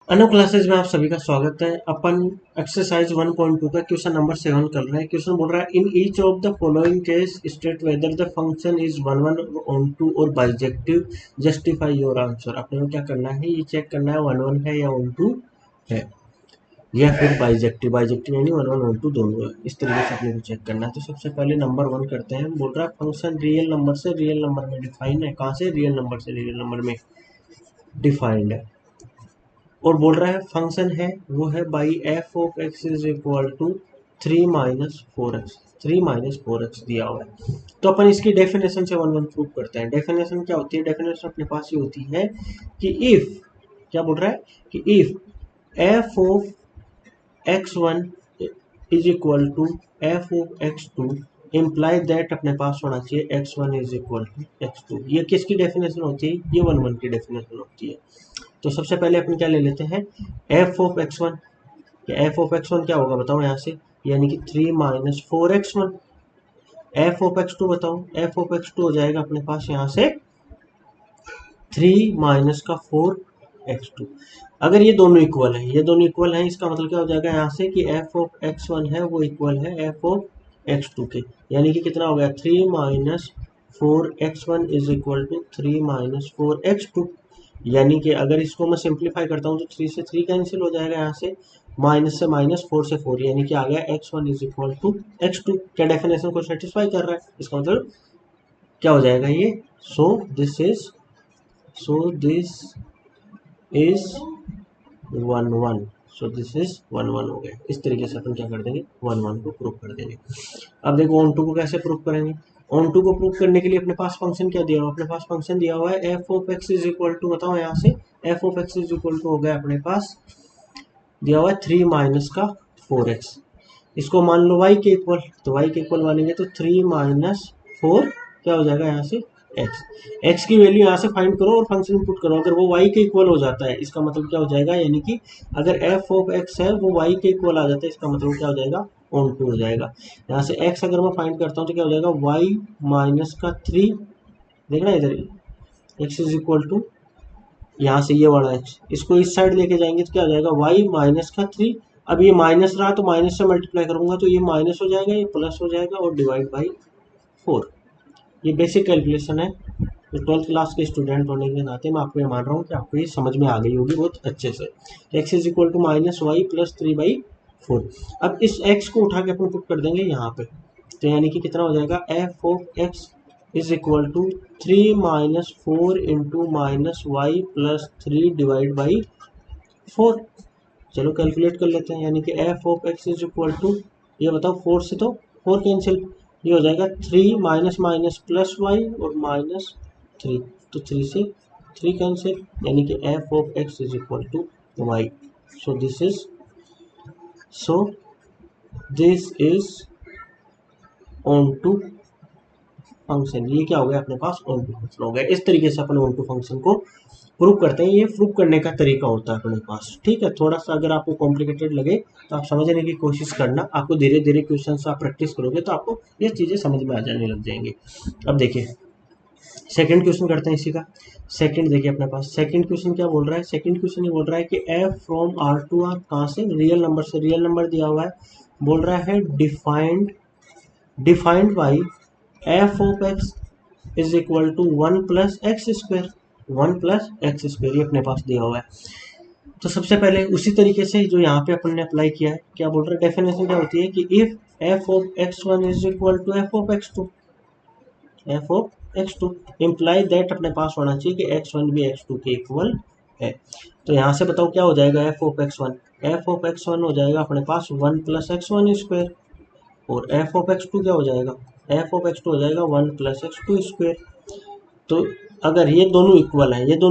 अनु classes में आप सभी का स्वागत है। अपन एक्सरसाइज 1.2 का क्वेश्चन नंबर 7 कर रहे हैं। क्वेश्चन बोल रहा है in each of the following case state whether the function is one one onto और बाइजेक्टिव, जस्टिफाई योर आंसर। अपने को क्या करना है, ये चेक करना है वन वन है या ऑन टू है या फिर बाइजेक्टिव। बाइजेक्टिव यानी वन वन ऑन टू दोनों है, इस तरीके से अपने को चेक करना है। तो सबसे पहले नंबर 1 करते हैं। बोल रहा है फंक्शन रियल नंबर से रियल नंबर में डिफाइन है। कहाँ से? रियल नंबर से रियल नंबर में डिफाइंड है। और बोल रहा है फंक्शन है वो है by f of x is equal to 3 - 4x। 3 - 4x दिया हुआ है। तो अपन इसकी डेफिनेशन से वन वन प्रूव करते हैं। डेफिनेशन क्या होती है? डेफिनेशन अपने पास ये होती है कि इफ, क्या बोल रहा है कि if f of x1 is equal to f of x2 imply that अपने पास होना चाहिए x1 is equal to x2। ये किसकी डेफिनेशन होती है? ये वन वन की डेफिनेशन होती है। तो सबसे पहले अपन क्या ले लेते हैं, F of x one. F of x one क्या होगा बताओ यहाँ से, यानी कि 3 - 4x1। F of x two बताओ, एफ ऑफ एक्स टू हो जाएगा अपने पास यहाँ से 3 - 4x2। अगर ये दोनों इक्वल है, ये दोनों इक्वल है, इसका मतलब क्या हो जाएगा यहाँ से कि एफ ऑफ एक्स वन है वो इक्वल है एफ ऑफ एक्स टू के। यानी कि कितना हो गया, 3 - 4x1 is equal to 3 - 4x2। यानी कि अगर इसको मैं सिंप्लीफाई करता हूँ तो 3 से 3 कैंसिल हो जाएगा, यहाँ से माइनस से माइनस, 4 से 4, यानी कि आ गया x1 is equal to x2। क्या डेफिनेशन को सेटिस्फाई कर रहा है? इसका मतलब क्या हो जाएगा ये, सो this is one one. So this is one one हो गया। इस तरीके से अपन क्या कर देंगे, वन वन को प्रूव कर देंगे। अब देखो ऑन टू को कैसे प्रूव करेंगे। ऑन टू को प्रूव करने के लिए अपने पास फंक्शन क्या दिया हुआ है? अपने पास फंक्शन दिया हुआ है f of x is equal to, बताओ यहाँ से f of x is equal to हो गया अपने पास दिया हुआ है 3 - 4x। इसको मान लो y के इक्वल, तो y के इक्वल मानेंगे तो 3 - 4 क्या हो जाएगा यहाँ से x की वैल्यू यहाँ से फाइंड करो और फंक्शन पुट करो। अगर वो y के इक्वल हो जाता है इसका मतलब क्या हो जाएगा, यानी कि अगर f ऑफ x है वो y के इक्वल आ जाता है, इसका मतलब क्या हो जाएगा, ऑन टू हो जाएगा। यहाँ से x अगर मैं फाइंड करता हूँ तो क्या हो जाएगा, y माइनस का 3, देखना इधर x इज इक्वल टू, यहाँ से ये वाला x, इसको इस साइड लेके जाएंगे तो क्या हो जाएगा, y माइनस का 3। अब ये माइनस रहा तो माइनस से मल्टीप्लाई करूंगा तो ये माइनस हो जाएगा, ये प्लस हो जाएगा और डिवाइड बाई 4। ये बेसिक कैलकुलेशन है। तो 12th क्लास के स्टूडेंट होने के नाते मैं आपको ये मान रहा हूँ कि आपको ये समझ में आ गई होगी बहुत अच्छे से। x is equal to minus y plus 3/4। अब इस x को उठा के अपन पुट कर देंगे यहाँ पे, तो यानी कि कितना हो जाएगा, f of x is equal to 3 - 4 into minus y plus 3 divide by 4। चलो कैलकुलेट कर लेते हैं, यानी कि f of x is equal to, ये बताओ 4 से तो 4 कैंसिल, ये हो जाएगा 3 माइनस माइनस प्लस वाई और माइनस 3, तो 3 से 3 कैंसिल, यानी कि f of x is equal to y. So this is onto function. ये क्या हो गया अपने पास, ऑन टू फंक्शन हो गया। इस तरीके से अपन ऑन टू फंक्शन को प्रूव करते हैं। ये प्रूव करने का तरीका होता है अपने पास, ठीक है। थोड़ा सा अगर आपको कॉम्प्लिकेटेड लगे तो आप समझने की कोशिश करना। आपको धीरे धीरे क्वेश्चन आप प्रैक्टिस करोगे तो आपको ये चीज़ें समझ में आ जाने लग जाएंगी। अब देखिए सेकंड क्वेश्चन करते हैं इसी का। सेकंड देखिए अपने पास सेकंड क्वेश्चन क्या बोल रहा है। सेकंड क्वेश्चन ये बोल रहा है कि f from R to R, कहाँ से, रियल नंबर से रियल नंबर दिया हुआ है। बोल रहा है defined by f of x is equal to 1 + x²। 1 + x², ये अपने पास दिया हुआ है। तो सबसे पहले उसी तरीके से जो यहाँ पे अपन ने अप्लाई किया है, क्या बोल रहा है, डेफिनेशन क्या होती है कि if f of x1 is equal to f of x2 imply that अपने पास होना चाहिए कि x1 भी x2 के इक्वल है। तो यहाँ से बताओ क्या हो जाएगा, एफ ऑफ x1 हो जाएगा अपने पास 1 + x1²। और एफ ऑफ x2 क्या हो जाएगा, एफ ऑफ x2 हो जाएगा 1 + x2²। तो अगर ये दोनों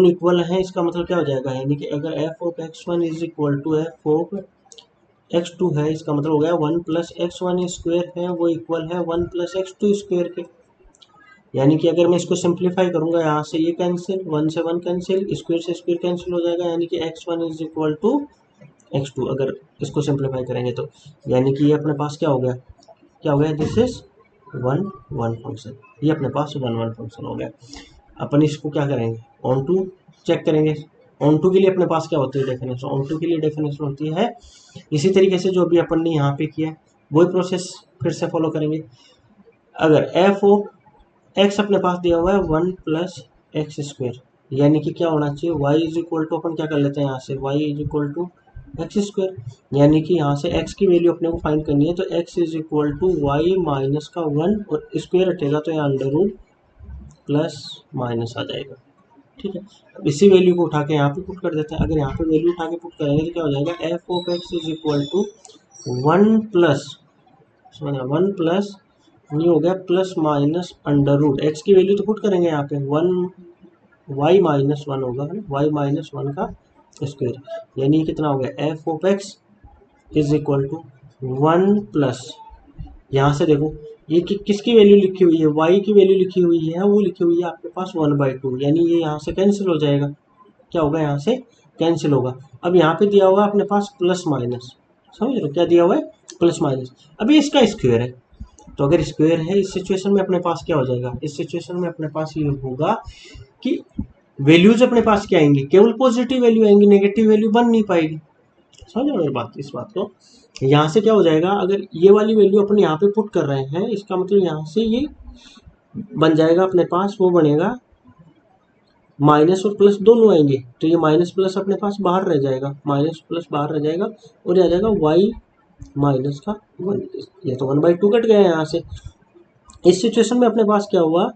इक्वल हैं, इसका मतलब क्या हो जाएगा, यानी कि अगर f of x1 is equal to f of x2 है, इसका मतलब हो गया 1 + x1² है वो इक्वल है 1 + x2² के। यानी कि अगर मैं इसको सिंप्लीफाई करूंगा, यहाँ से ये कैंसिल, 1 से 1 कैंसिल, स्क्वायर से स्क्वायर कैंसिल हो जाएगा, यानी कि x1 is equal to x2 अगर इसको सिंप्लीफाई करेंगे तो। यानी कि ये अपने पास क्या हो गया, this is one one function. ये अपने पास वन वन फंक्शन हो गया। अपन इसको क्या करेंगे, ऑन टू चेक करेंगे। ऑन टू के लिए अपने पास क्या होती है डेफिनेशन, ऑन टू के लिए डेफिनेशन होती है इसी तरीके से जो भी अपन ने यहाँ पे किया वही प्रोसेस फिर से फॉलो करेंगे। अगर एफ ऑफ एक्स अपने पास दिया हुआ है 1 प्लस एक्स स्क्वायर, यानी कि क्या होना चाहिए y इज इक्वल टू, अपन क्या कर लेते हैं यहाँ से y is equal to x square, यानी कि यहाँ से x की वैल्यू अपने को फाइंड करनी है तो x is equal to y minus का 1 और स्क्वायर हटेगा तो यहाँ अंडर रूट प्लस माइनस आ जाएगा। ठीक है, अब इसी वैल्यू को उठा के यहाँ पे पुट कर देते हैं। अगर यहाँ पे वैल्यू उठा के पुट करेंगे तो क्या हो जाएगा, f of x is equal to 1 plus, समझना 1 प्लस ये हो गया plus minus under root, x की वैल्यू तो पुट करेंगे यहाँ पे 1 वाई माइनस 1 होगा, वाई माइनस 1 का स्क्वायर, यानी कितना हो गया f of x is equal to 1 plus, यहाँ से देखो ये किसकी वैल्यू लिखी हुई है, y की वैल्यू लिखी हुई है, वो लिखी हुई है आपके पास 1/2, यानी ये यहाँ से कैंसिल हो जाएगा, क्या होगा यहाँ से कैंसिल होगा। अब यहाँ पे दिया हुआ है अपने पास प्लस माइनस, समझ रहे हो क्या दिया हुआ है प्लस माइनस, अभी इसका स्क्वायर है, तो अगर स्क्वायर है इस सिचुएशन में अपने पास क्या हो जाएगा, इस सिचुएशन में अपने पास ये होगा कि वैल्यूज अपने पास क्या आएंगी, केवल पॉजिटिव वैल्यू आएंगी, नेगेटिव वैल्यू बन नहीं पाएगी। समझ रहे हो मेरी बात, इस बात को, यहाँ से क्या हो जाएगा, अगर ये वाली वैल्यू अपन यहाँ पे पुट कर रहे हैं इसका मतलब यहाँ से ये बन जाएगा अपने पास, वो बनेगा माइनस और प्लस दोनों आएंगे, तो ये माइनस प्लस अपने पास बाहर रह जाएगा, माइनस प्लस बाहर रह जाएगा और ये आ जाएगा वाई माइनस का 1, ये तो 1/2 कट गया है यहाँ से। इस सिचुएशन में अपने पास क्या हुआ,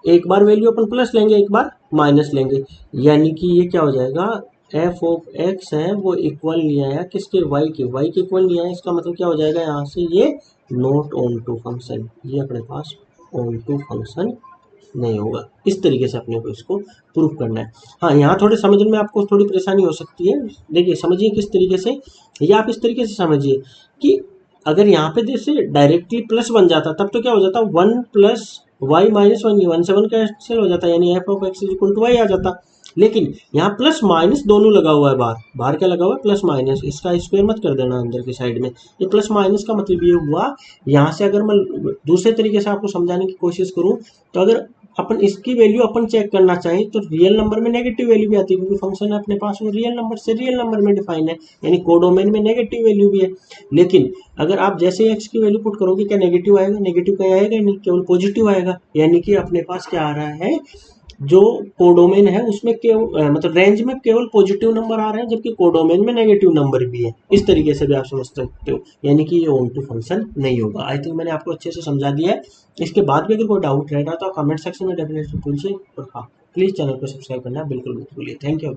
एक बार वैल्यू अपन प्लस लेंगे एक बार माइनस लेंगे, यानी कि ये क्या हो जाएगा एफ ऑफ एक्स है वो इक्वल नहीं आया किसके, y के इक्वल नहीं आया, इसका मतलब क्या हो जाएगा यहाँ से ये नॉट ऑन टू फंक्शन, ये अपने पास ऑन टू फंक्शन नहीं होगा। इस तरीके से अपने को इसको प्रूफ करना है। हाँ, यहाँ थोड़े समझने में आपको थोड़ी परेशानी हो सकती है, देखिए समझिए किस तरीके से, या आप इस तरीके से समझिए कि अगर यहाँ पे जैसे डायरेक्टली प्लस बन जाता तब तो क्या हो जाता 1 प्लस वाई माइनस 1, 1 से 1 कैंसिल हो जाता, यानी f of x is equal to y आ जाता, लेकिन यहाँ प्लस माइनस दोनों लगा हुआ है, बाहर क्या लगा हुआ है प्लस माइनस, इसका स्क्वायर मत कर देना अंदर की साइड में, ये प्लस माइनस का मतलब ये हुआ, यहाँ से अगर मैं दूसरे तरीके से आपको समझाने की कोशिश करूँ तो अगर अपन इसकी वैल्यू अपन चेक करना चाहें तो रियल नंबर में नेगेटिव वैल्यू भी आती है, क्योंकि फंक्शन अपने पास वो रियल नंबर से रियल नंबर में डिफाइन है, यानी कोडोमेन में नेगेटिव वैल्यू भी है। लेकिन अगर आप जैसे एक्स की वैल्यू पुट करोगे क्या नेगेटिव आएगा, नेगेटिव कहीं आएगा नहीं, केवल पॉजिटिव आएगा, यानी कि अपने पास क्या आ रहा है जो कोडोमेन है उसमें केवल मतलब रेंज में केवल पॉजिटिव नंबर आ रहे हैं, जबकि कोडोमेन में नेगेटिव नंबर भी है। इस तरीके से भी आप समझ सकते हो, यानी कि ये ऑन टू फंक्शन नहीं होगा। आई थिंक मैंने आपको अच्छे से समझा दिया है। इसके बाद भी अगर कोई डाउट रह रहा तो कमेंट सेक्शन में डेफिनेटली पूछिए, और हाँ प्लीज़ चैनल को सब्सक्राइब करना बिल्कुल मत भूलिए। Thank you.